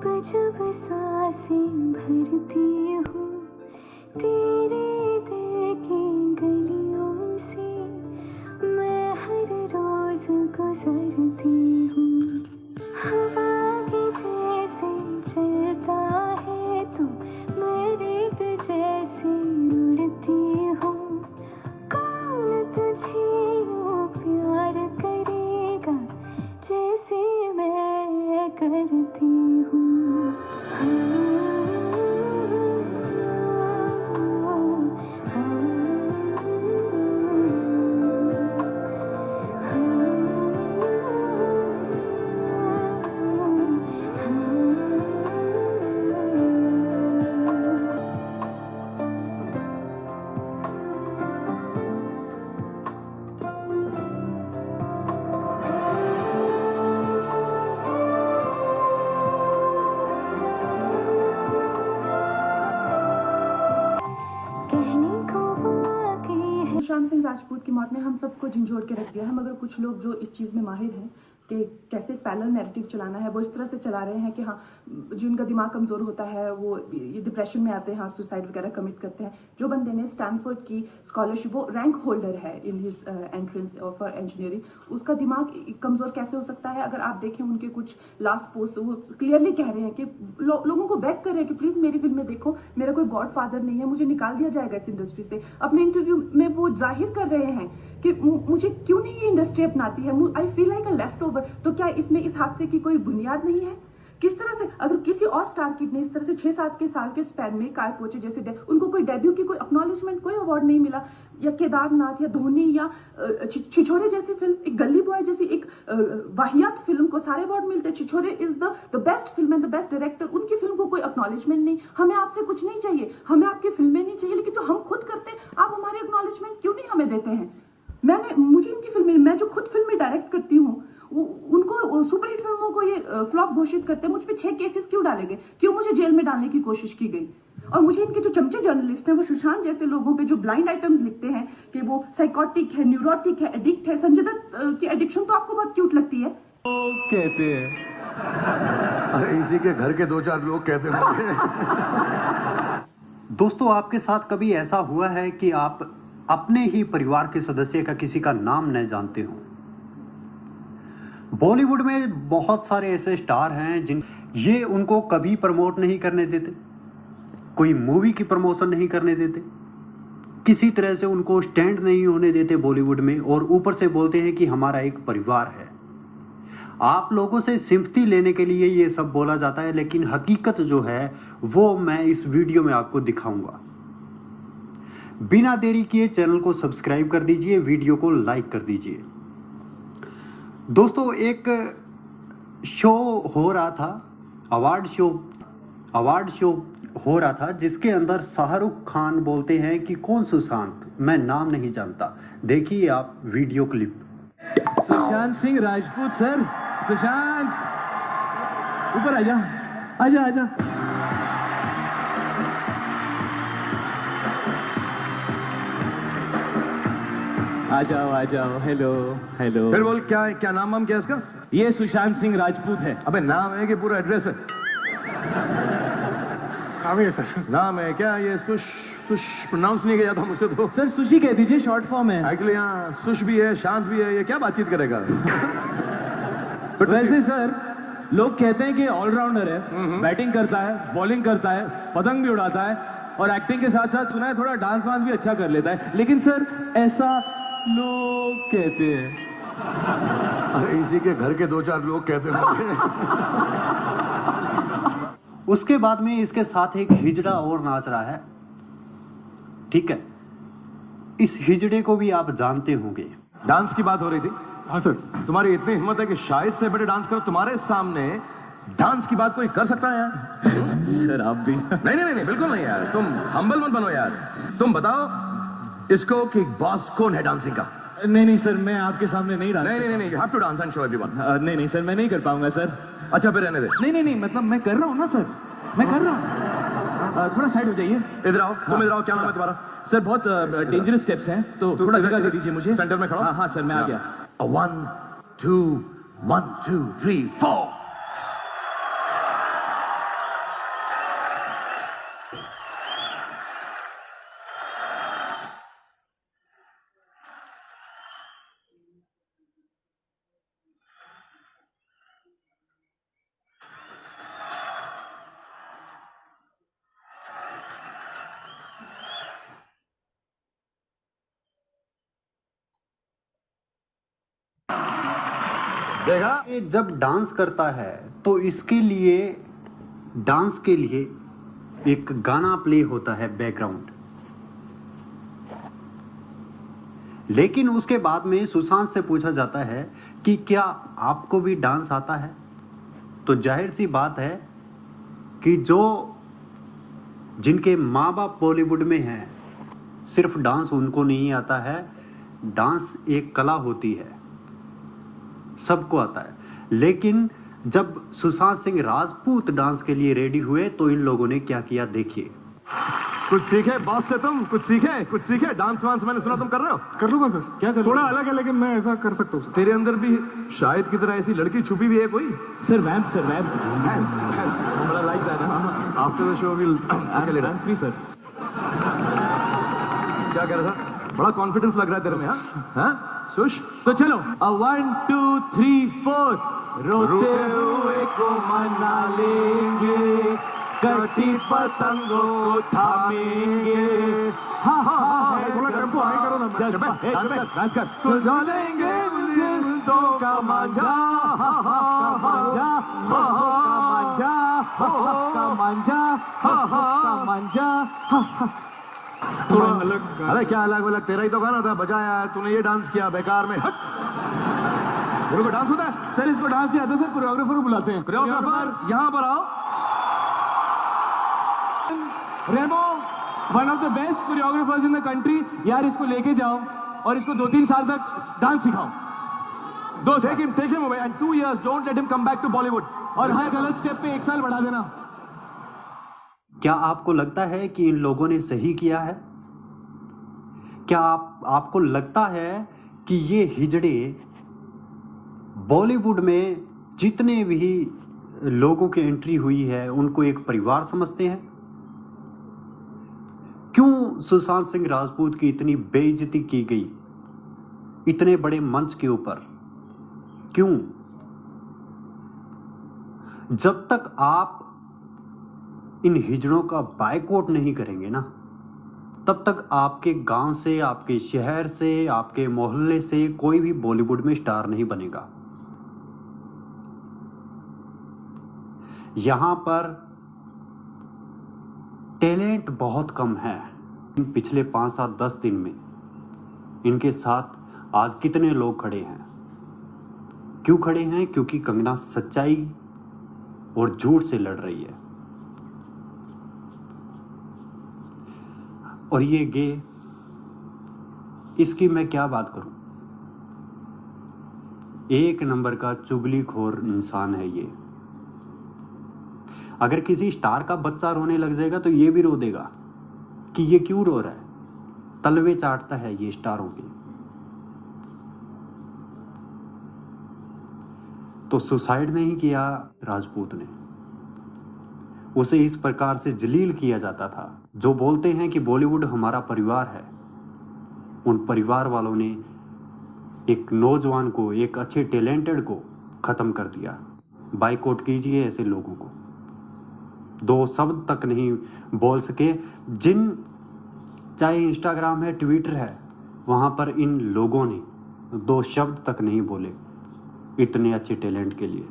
जब सांसें भरती हूँ तेरे दिल की गलियों से, मैं हर रोज गुजरती हूँ। हवा के जैसे चलता है तू, मैं रेत जैसे उड़ती हूँ। कौन तुझे यूँ प्यार करेगा जैसे मैं करती हूँ। सुशांत सिंह राजपूत की मौत ने हम सबको झंझोड़ के रख दिया है, मगर कुछ लोग जो इस चीज़ में माहिर हैं कि कैसे पैरेलल नैरेटिव चलाना है, वो इस तरह से चला रहे हैं कि हाँ, जिनका दिमाग कमज़ोर होता है वो ये डिप्रेशन में आते हैं और सुसाइड वगैरह कमिट करते हैं। जो बंदे ने स्टैनफोर्ड की स्कॉलरशिप, वो रैंक होल्डर है in his entrance for engineering, उसका दिमाग कमज़ोर कैसे हो सकता है? अगर आप देखें उनके कुछ लास्ट पोस्ट, वो क्लियरली कह रहे हैं कि लोगों को बैक कर रहे हैं कि प्लीज़ मेरी फिल्में देखो, मेरा कोई गॉड फादर नहीं है, मुझे निकाल दिया जाएगा इस इंडस्ट्री से। अपने इंटरव्यू में वो जाहिर कर रहे हैं कि मुझे क्यों नहीं ये इंडस्ट्री अपनाती है, I feel like a left over. तो क्या इसमें इस हादसे की कोई बुनियाद नहीं है? किस तरह से अगर किसी और स्टार किड ने इस तरह से 6-7 के साल के स्पैन में काय पोचे जैसे उनको कोई डेब्यू की कोई एक्नॉलेजमेंट, कोई अवार्ड नहीं मिला, या केदारनाथ या धोनी या छिछोरे जैसी फिल्म, एक गली बॉय जैसी एक वाहियात फिल्म को सारे अवार्ड मिलते। Chhichhore is the best film and the best director, उनकी फिल्म को कोई एक्नॉलेजमेंट नहीं। हमें आपसे कुछ नहीं चाहिए, हमें आपकी फिल्में नहीं चाहिए, लेकिन जो हम खुद करते हैं आप हमारी एक्नॉलेजमेंट क्यों नहीं हमें देते हैं? मुझे इनकी फिल्में, मैं जो खुद फिल्में डायरेक्ट करती हूँ, उनको सुपरहिट फिल्मों को ये फ्लॉप घोषित करते हैं। मुझ पे 6 केसेस क्यों डाले गए? क्यों मुझे जेल में डालने की कोशिश की गई? और मुझे इनके जो चमचे जर्नलिस्ट हैं, वो सुशांत जैसे लोगों पे जो ब्लाइंड आइटम्स लिखते हैं कि वो साइकोटिक है, न्यूरोटिक है, एडिक्ट है। संजय दत्त की एडिक्शन तो आपको बहुत क्यूट लगती है, कहते हैं। अरे इसी के घर के 2-4 लोग कहते हैं। दोस्तों, आपके साथ कभी ऐसा हुआ है कि आप अपने ही परिवार के सदस्य का किसी का नाम नहीं जानते हो? बॉलीवुड में बहुत सारे ऐसे स्टार हैं जिन ये उनको कभी प्रमोट नहीं करने देते, कोई मूवी की प्रमोशन नहीं करने देते, किसी तरह से उनको स्टैंड नहीं होने देते बॉलीवुड में, और ऊपर से बोलते हैं कि हमारा एक परिवार है। आप लोगों से सिंपैथी लेने के लिए ये सब बोला जाता है, लेकिन हकीकत जो है वो मैं इस वीडियो में आपको दिखाऊंगा। बिना देरी किए चैनल को सब्सक्राइब कर दीजिए, वीडियो को लाइक कर दीजिए। दोस्तों, एक शो हो रहा था, अवार्ड शो हो रहा था, जिसके अंदर शाहरुख खान बोलते हैं कि कौन सुशांत, मैं नाम नहीं जानता। देखिए आप video clip. Sushant Singh Rajput sir, Sushant ऊपर आजा, आजा आजा। आ जाओ। Hello hello. फिर बोल, क्या नाम क्या इसका? ये सुशांत सिंह राजपूत है। अबे नाम है कि पूरा एड्रेस है? नाम है सर। नाम है क्या? ये सुश प्रोनाउंस नहीं किया था मुझसे तो। सर सुशी कह दीजिए, शॉर्ट फॉर्म है। एक्चुअली यहाँ सुश भी है, शांत भी है, ये क्या बातचीत करेगा? वैसे सर लोग कहते हैं कि ऑलराउंडर है, बैटिंग करता है, बॉलिंग करता है, पतंग भी उड़ाता है, और एक्टिंग के साथ साथ सुना है थोड़ा डांस वांस भी अच्छा कर लेता है। लेकिन सर ऐसा लोग कहते हैं। अरे इसी के घर के 2-4 लोग कहते हैं। उसके बाद में इसके साथ एक हिजड़ा और नाच रहा है, ठीक है? इस हिजड़े को भी आप जानते होंगे। डांस की बात हो रही थी। हाँ सर। तुम्हारी इतनी हिम्मत है कि शायद से बड़े डांस करो, तुम्हारे सामने डांस की बात कोई कर सकता है यार? सर आप भी। नहीं बिल्कुल नहीं यार, तुम हम्बल मत बनो यार। तुम बताओ इसको कि बॉस कौन है डांसिंग का? नहीं सर, मैं आपके सामने नहीं डांस। नहीं, you have to dance and show everyone. नहीं सर, मैं नहीं कर पाऊंगा सर। अच्छा फिर रहने दे। नहीं, मतलब मैं कर रहा हूँ ना सर, मैं कर रहा हूँ। थोड़ा साइड हो जाइए। इधर आओ, तुम इधर आओ। क्या नाम है तुम्हारा? सर बहुत डेंजरस स्टेप्स हैं, तो थोड़ा जगह दे दीजिए मुझे। सेंटर में खड़ा। हाँ सर, मैं आ गया। 1 2 1 2 3 4। देखा? ये जब डांस करता है तो इसके लिए डांस के लिए एक गाना प्ले होता है बैकग्राउंड, लेकिन उसके बाद में सुशांत से पूछा जाता है कि क्या आपको भी डांस आता है, तो जाहिर सी बात है कि जो जिनके माँ बाप बॉलीवुड में हैं सिर्फ डांस उनको नहीं आता है। डांस एक कला होती है, सबको आता है, लेकिन जब सुशांत सिंह राजपूत डांस के लिए रेडी हुए तो इन लोगों ने क्या किया देखिए। कुछ सीखे बॉस से, तुम कुछ सीखे डांस वांस मैंने सुना तुम कर रहे हो। कर लूंगा सर। क्या कर थोड़ा अलग है लेकिन मैं ऐसा कर सकता हूँ सर। तेरे अंदर भी शायद की तरह ऐसी लड़की छुपी भी है कोई। सर वैम्प सर वैम्प बड़ा like that. After the show will free sir. क्या कह रहा था? बड़ा कॉन्फिडेंस लग रहा है तेरे में। हाँ सुश, तो चलो 1 2 3 4 रोते हुए को मना लेंगे, कटी पतंगों को थामेंगे। हाँ हाँ हाँ थोड़ा टेम्पो हाई करो ना। डांस कर सुलझा लेंगे मुद्दों का मांझा, मांझा थोड़ा अलग अरे क्या अलग अलग, तेरा ही तो गाना था, बजाया तूने, ये डांस किया बेकार में। हट, तेरे को डांस होता है? सर इसको डांस नहीं आता सर, कोरियोग्राफर को बुलाते हैं। कोरियोग्राफर यहाँ पर आओ। Remo one of the best choreographers in the country, यार इसको लेके जाओ और इसको 2-3 साल तक डांस सिखाओ। Take him away and 2 years don't let him come back to Bollywood. और हर गलत स्टेप पे 1 साल बढ़ा देना। क्या आपको लगता है कि इन लोगों ने सही किया है? क्या आपको लगता है कि ये हिजड़े बॉलीवुड में जितने भी लोगों की एंट्री हुई है उनको एक परिवार समझते हैं? क्यों सुशांत सिंह राजपूत की इतनी बेइज्जती की गई इतने बड़े मंच के ऊपर? क्यों? जब तक आप इन हिजड़ों का बायकॉट नहीं करेंगे ना, तब तक आपके गांव से, आपके शहर से, आपके मोहल्ले से कोई भी बॉलीवुड में स्टार नहीं बनेगा। यहां पर टैलेंट बहुत कम है। पिछले 5-7-10 दिन में इनके साथ आज कितने लोग खड़े हैं? क्यों खड़े हैं? क्योंकि कंगना सच्चाई और झूठ से लड़ रही है। और ये गे, इसकी मैं क्या बात करूं? एक नंबर का चुगलीखोर इंसान है ये। अगर किसी स्टार का बच्चा रोने लग जाएगा तो ये भी रो देगा कि ये क्यों रो रहा है। तलवे चाटता है ये स्टारों के। तो सुसाइड नहीं किया राजपूत ने, उसे इस प्रकार से जलील किया जाता था। जो बोलते हैं कि बॉलीवुड हमारा परिवार है, उन परिवार वालों ने एक नौजवान को, एक अच्छे टैलेंटेड को खत्म कर दिया। बाइकआउट कीजिए ऐसे लोगों को। 2 शब्द तक नहीं बोल सके। चाहे इंस्टाग्राम है, ट्विटर है, वहां पर इन लोगों ने 2 शब्द तक नहीं बोले इतने अच्छे टैलेंट के लिए।